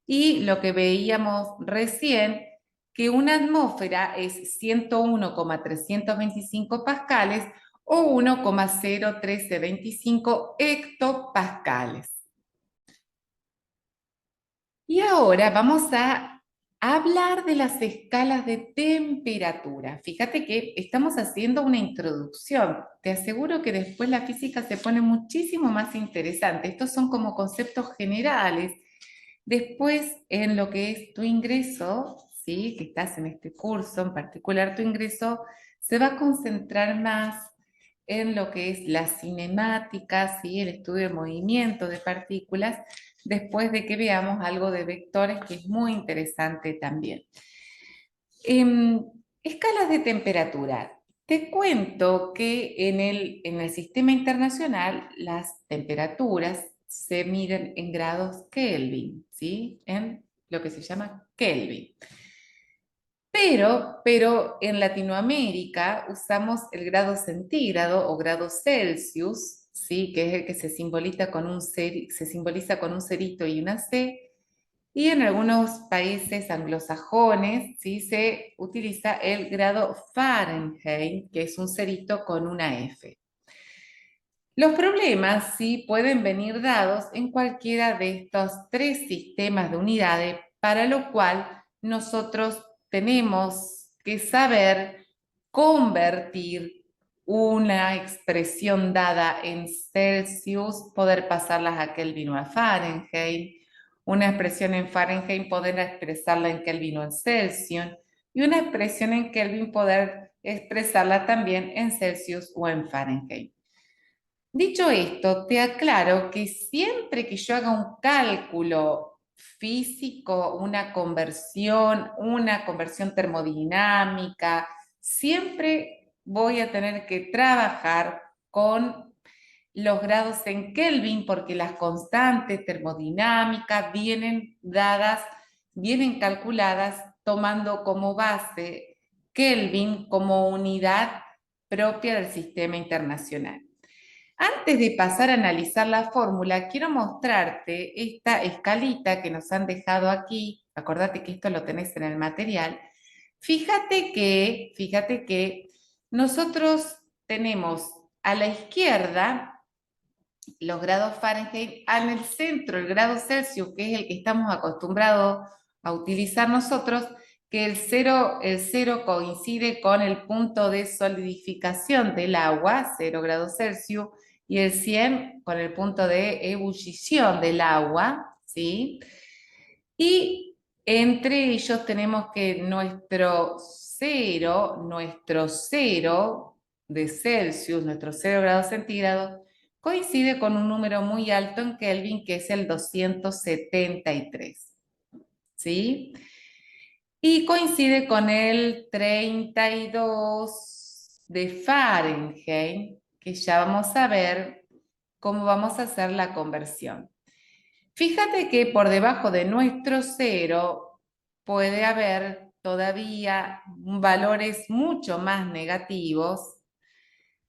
y lo que veíamos recién, que una atmósfera es 101,325 pascales o 1,01325 hectopascales. Y ahora vamos a hablar de las escalas de temperatura. Fíjate que estamos haciendo una introducción. Te aseguro que después la física se pone muchísimo más interesante. Estos son como conceptos generales. Después, en lo que es tu ingreso, ¿sí? Que estás en este curso, en particular tu ingreso, se va a concentrar más en lo que es la cinemática, ¿sí? El estudio de movimiento de partículas, después de que veamos algo de vectores, que es muy interesante también. Escalas de temperatura. Te cuento que en el sistema internacional las temperaturas se miden en grados Kelvin, ¿sí? En lo que se llama Kelvin. Pero en Latinoamérica usamos el grado centígrado o grado Celsius, ¿sí? Que es el que se simboliza con se simboliza con un cerito y una C, y en algunos países anglosajones, ¿sí? Se utiliza el grado Fahrenheit, que es un cerito con una F. Los problemas sí pueden venir dados en cualquiera de estos tres sistemas de unidades, para lo cual nosotros tenemos que saber convertir una expresión dada en Celsius, poder pasarlas a Kelvin o a Fahrenheit, una expresión en Fahrenheit poder expresarla en Kelvin o en Celsius, y una expresión en Kelvin poder expresarla también en Celsius o en Fahrenheit. Dicho esto, te aclaro que siempre que yo haga un cálculo físico, una conversión termodinámica, siempre voy a tener que trabajar con los grados en Kelvin porque las constantes termodinámicas vienen dadas, vienen calculadas tomando como base Kelvin como unidad propia del sistema internacional. Antes de pasar a analizar la fórmula, quiero mostrarte esta escalita que nos han dejado aquí. Acordate que esto lo tenés en el material. Fíjate que nosotros tenemos a la izquierda los grados Fahrenheit, en el centro el grado Celsius, que es el que estamos acostumbrados a utilizar nosotros, que el cero coincide con el punto de solidificación del agua, 0 grados Celsius, y el 100 con el punto de ebullición del agua, ¿sí? Y entre ellos tenemos que nuestro cero de Celsius, nuestro 0 grados centígrados, coincide con un número muy alto en Kelvin, que es el 273, ¿sí? Y coincide con el 32 de Fahrenheit, que ya vamos a ver cómo vamos a hacer la conversión. Fíjate que por debajo de nuestro cero puede haber todavía valores mucho más negativos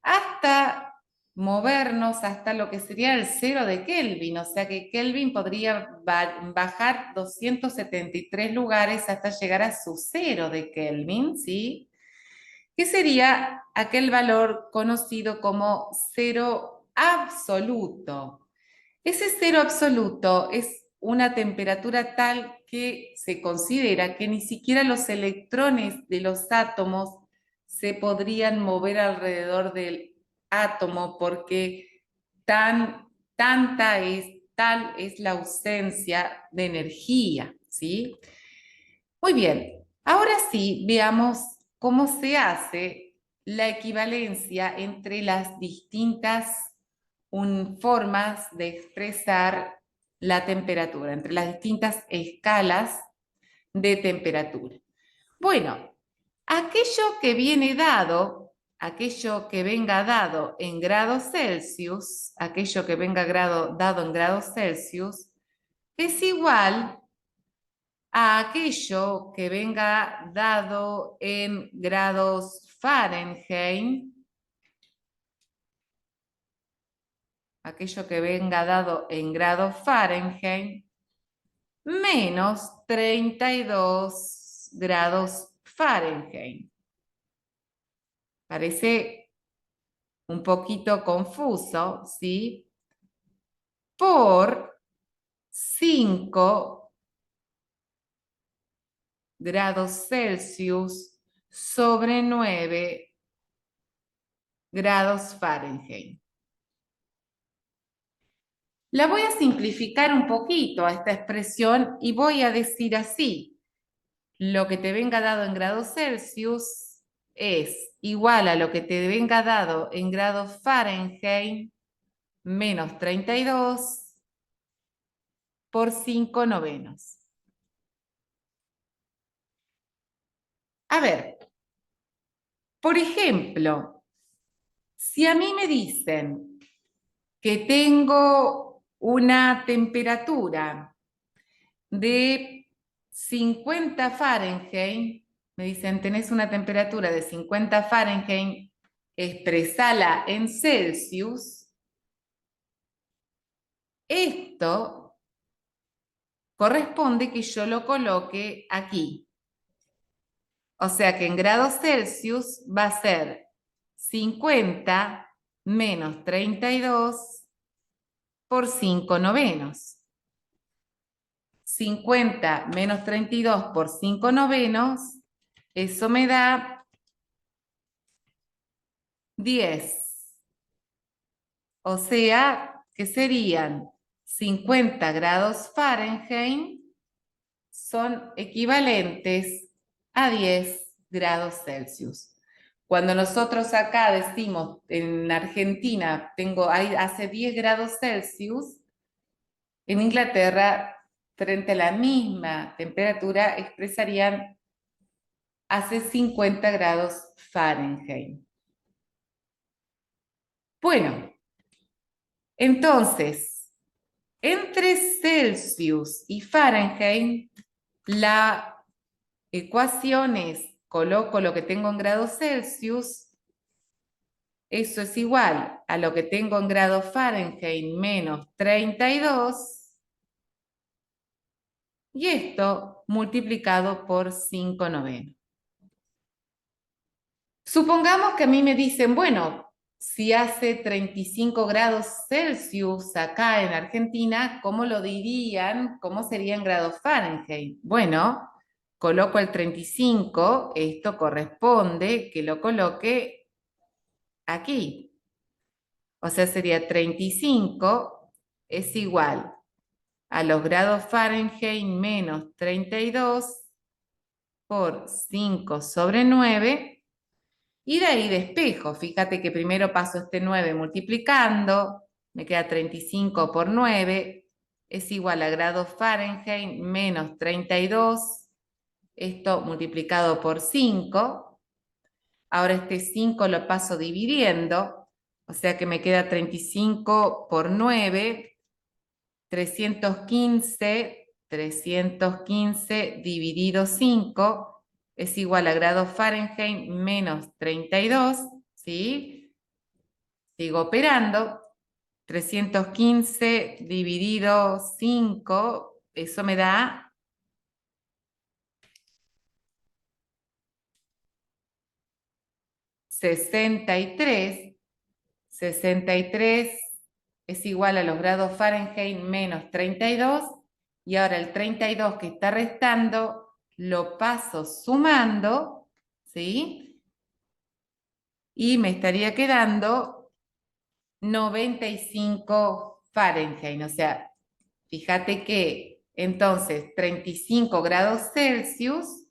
hasta movernos hasta lo que sería el cero de Kelvin, o sea que Kelvin podría bajar 273 lugares hasta llegar a su cero de Kelvin, ¿sí? Que sería aquel valor conocido como cero absoluto. Ese cero absoluto es una temperatura tal que se considera que ni siquiera los electrones de los átomos se podrían mover alrededor del átomo porque tal es la ausencia de energía, ¿sí? Muy bien, ahora sí veamos cómo se hace la equivalencia entre las distintas formas de expresar la temperatura, entre las distintas escalas de temperatura. Bueno, aquello que venga dado en grados Celsius, aquello que venga dado en grados Celsius, es igual a aquello que venga dado en grados Fahrenheit, aquello que venga dado en grados Fahrenheit, menos 32 grados Fahrenheit. Parece un poquito confuso, ¿sí? Por 5 grados Celsius sobre 9 grados Fahrenheit. La voy a simplificar un poquito a esta expresión y voy a decir así: lo que te venga dado en grados Celsius es igual a lo que te venga dado en grados Fahrenheit menos 32 por 5 novenos. A ver, por ejemplo, si a mí me dicen que tengo una temperatura de 50 Fahrenheit, me dicen, tenés una temperatura de 50 Fahrenheit, expresala en Celsius, esto corresponde que yo lo coloque aquí. O sea que en grados Celsius va a ser 50 menos 32 por 5 novenos. 50 menos 32 por 5 novenos, eso me da 10. O sea que serían 50 grados Fahrenheit son equivalentes a 10 grados Celsius. Cuando nosotros acá decimos en Argentina hace 10 grados Celsius, en Inglaterra, frente a la misma temperatura, expresarían hace 50 grados Fahrenheit. Bueno, entonces, entre Celsius y Fahrenheit, la ecuación es, coloco lo que tengo en grados Celsius, eso es igual a lo que tengo en grados Fahrenheit menos 32, y esto multiplicado por 5 novenos. Supongamos que a mí me dicen, bueno, si hace 35 grados Celsius acá en Argentina, ¿cómo lo dirían? ¿Cómo serían grados Fahrenheit? Bueno, coloco el 35, esto corresponde que lo coloque aquí. O sea, sería 35 es igual a los grados Fahrenheit menos 32 por 5 sobre 9. Y de ahí despejo. Fíjate que primero paso este 9 multiplicando, me queda 35 por 9, es igual a grados Fahrenheit menos 32, esto multiplicado por 5. Ahora este 5 lo paso dividiendo, o sea que me queda 35 por 9, 315 dividido 5 es igual a grados Fahrenheit menos 32, ¿sí? Sigo operando. 315 dividido 5, eso me da 63. 63 es igual a los grados Fahrenheit menos 32. Y ahora el 32 que está restando lo paso sumando, ¿sí? Y me estaría quedando 95 Fahrenheit. O sea, fíjate que entonces 35 grados Celsius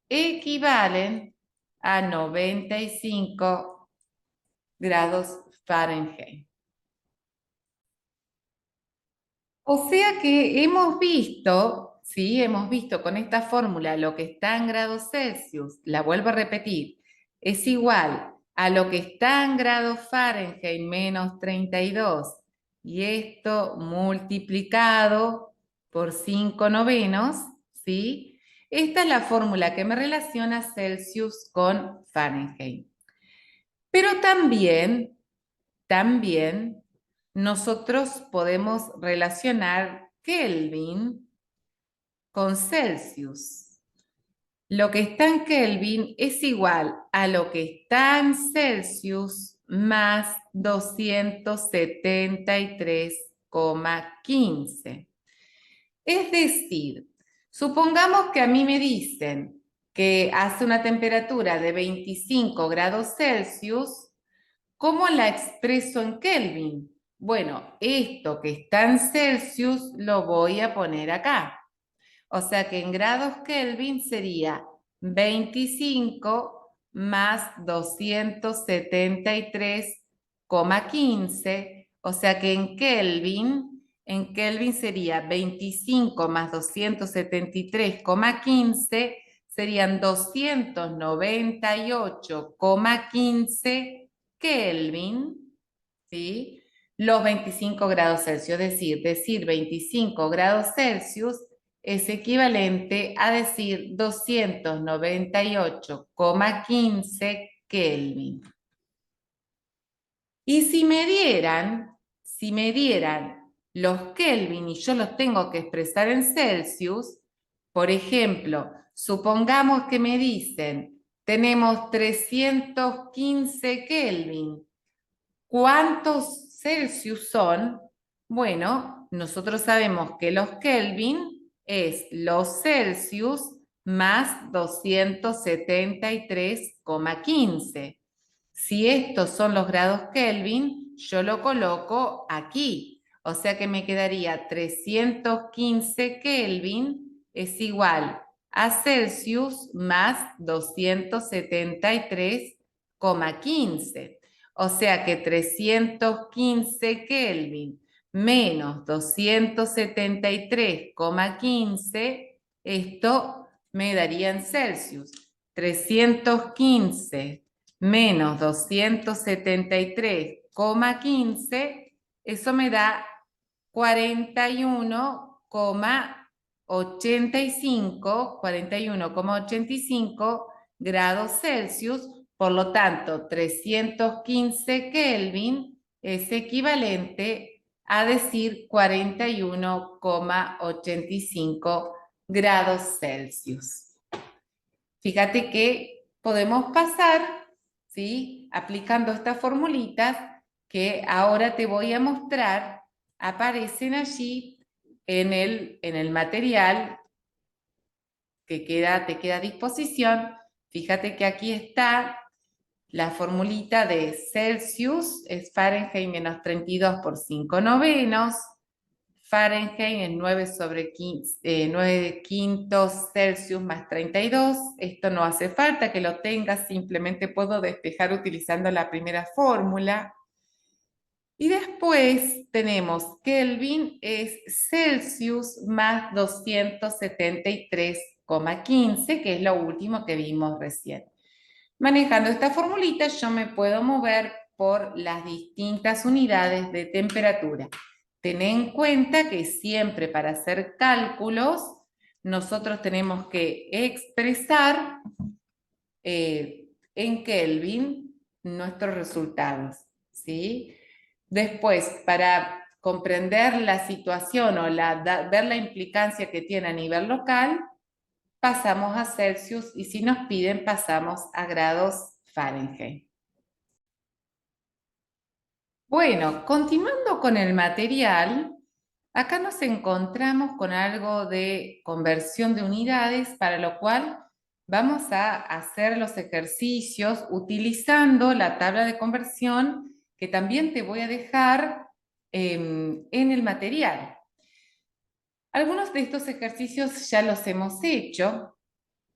equivalen a 95 grados Fahrenheit. O sea que hemos visto, ¿sí? Hemos visto con esta fórmula lo que está en grados Celsius, la vuelvo a repetir, es igual a lo que está en grados Fahrenheit menos 32, y esto multiplicado por 5 novenos, ¿sí? Esta es la fórmula que me relaciona Celsius con Fahrenheit. Pero también nosotros podemos relacionar Kelvin con Celsius. Lo que está en Kelvin es igual a lo que está en Celsius más 273,15. Es decir, supongamos que a mí me dicen que hace una temperatura de 25 grados Celsius. ¿Cómo la expreso en Kelvin? Bueno, esto que está en Celsius lo voy a poner acá. O sea que en grados Kelvin sería 25 más 273,15. O sea que en Kelvin sería 25 más 273,15, serían 298,15 Kelvin, ¿sí? Los 25 grados Celsius, es decir 25 grados Celsius es equivalente a decir 298,15 Kelvin. Y si me dieran los Kelvin y yo los tengo que expresar en Celsius, por ejemplo, supongamos que me dicen, tenemos 315 Kelvin. ¿Cuántos Celsius son? Bueno, nosotros sabemos que los Kelvin es los Celsius más 273,15. Si estos son los grados Kelvin, yo lo coloco aquí. O sea que me quedaría 315 Kelvin es igual a Celsius más 273,15. O sea que 315 Kelvin menos 273,15, esto me daría en Celsius. 315 menos 273,15, eso me da 41,85 grados Celsius. Por lo tanto, 315 Kelvin es equivalente a decir 41,85 grados Celsius. Fíjate que podemos pasar, ¿sí?, aplicando estas formulitas que ahora te voy a mostrar, aparecen allí en el material que te queda a disposición. Fíjate que aquí está la formulita de Celsius, es Fahrenheit menos 32 por 5 novenos. Fahrenheit es 9 quintos Celsius más 32. Esto no hace falta que lo tengas, simplemente puedo despejar utilizando la primera fórmula. Y después tenemos Kelvin es Celsius más 273,15, que es lo último que vimos recién. Manejando esta formulita yo me puedo mover por las distintas unidades de temperatura. Ten en cuenta que siempre para hacer cálculos nosotros tenemos que expresar en Kelvin nuestros resultados, ¿sí? Después, para comprender la situación o ver la implicancia que tiene a nivel local, pasamos a Celsius y si nos piden pasamos a grados Fahrenheit. Bueno, continuando con el material, acá nos encontramos con algo de conversión de unidades, para lo cual vamos a hacer los ejercicios utilizando la tabla de conversión que también te voy a dejar en el material. Algunos de estos ejercicios ya los hemos hecho.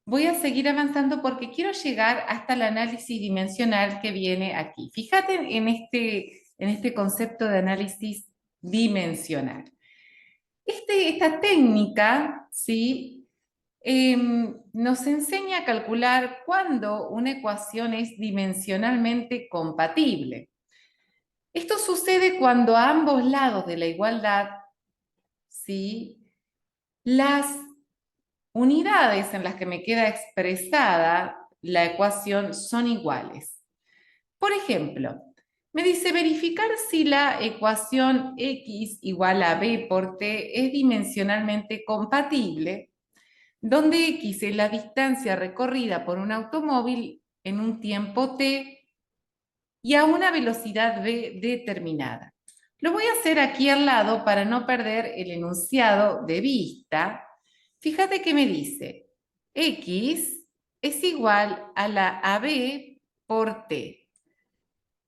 Voy a seguir avanzando porque quiero llegar hasta el análisis dimensional que viene aquí. Fíjate en este concepto de análisis dimensional. Esta técnica, ¿sí?, nos enseña a calcular cuándo una ecuación es dimensionalmente compatible. Esto sucede cuando a ambos lados de la igualdad, ¿sí?, las unidades en las que me queda expresada la ecuación son iguales. Por ejemplo, Me dice verificar si la ecuación x igual a b por t es dimensionalmente compatible, donde x es la distancia recorrida por un automóvil en un tiempo t y a una velocidad v determinada. Lo voy a hacer aquí al lado para no perder el enunciado de vista. Fíjate que me dice, x es igual a la AB por t,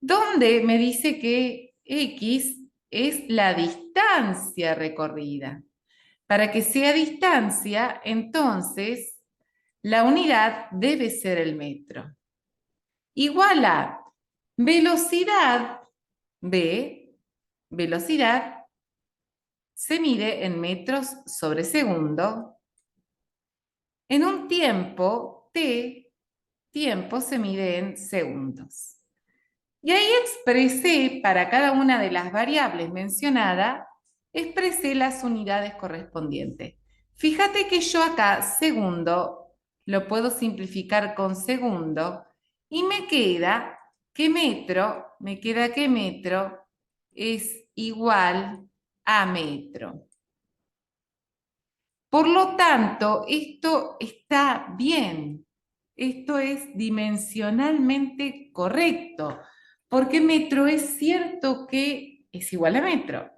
donde me dice que x es la distancia recorrida. Para que sea distancia, entonces, la unidad debe ser el metro. Igual a velocidad, v, velocidad, se mide en metros sobre segundo. En un tiempo, t, tiempo se mide en segundos. Y ahí expresé para cada una de las variables mencionadas, expresé las unidades correspondientes. Fíjate que yo acá segundo lo puedo simplificar con segundo y me queda que metro es igual a metro. Por lo tanto, esto está bien. Esto es dimensionalmente correcto, porque metro es cierto que es igual a metro.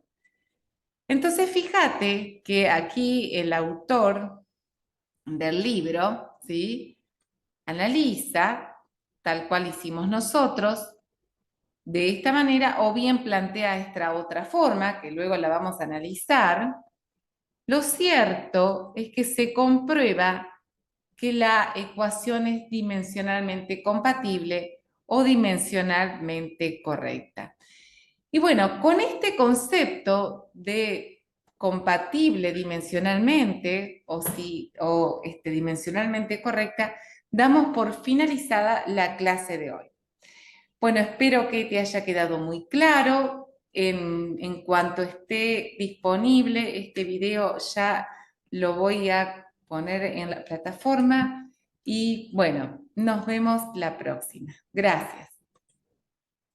Entonces, fíjate que aquí el autor del libro, ¿sí?, analiza, tal cual hicimos nosotros, de esta manera, o bien plantea esta otra forma, que luego la vamos a analizar. Lo cierto es que se comprueba que la ecuación es dimensionalmente compatible o dimensionalmente correcta. Y bueno, con este concepto de compatible dimensionalmente o dimensionalmente correcta, damos por finalizada la clase de hoy. Bueno, espero que te haya quedado muy claro. En cuanto esté disponible este video, ya lo voy a poner en la plataforma y bueno, nos vemos la próxima. Gracias.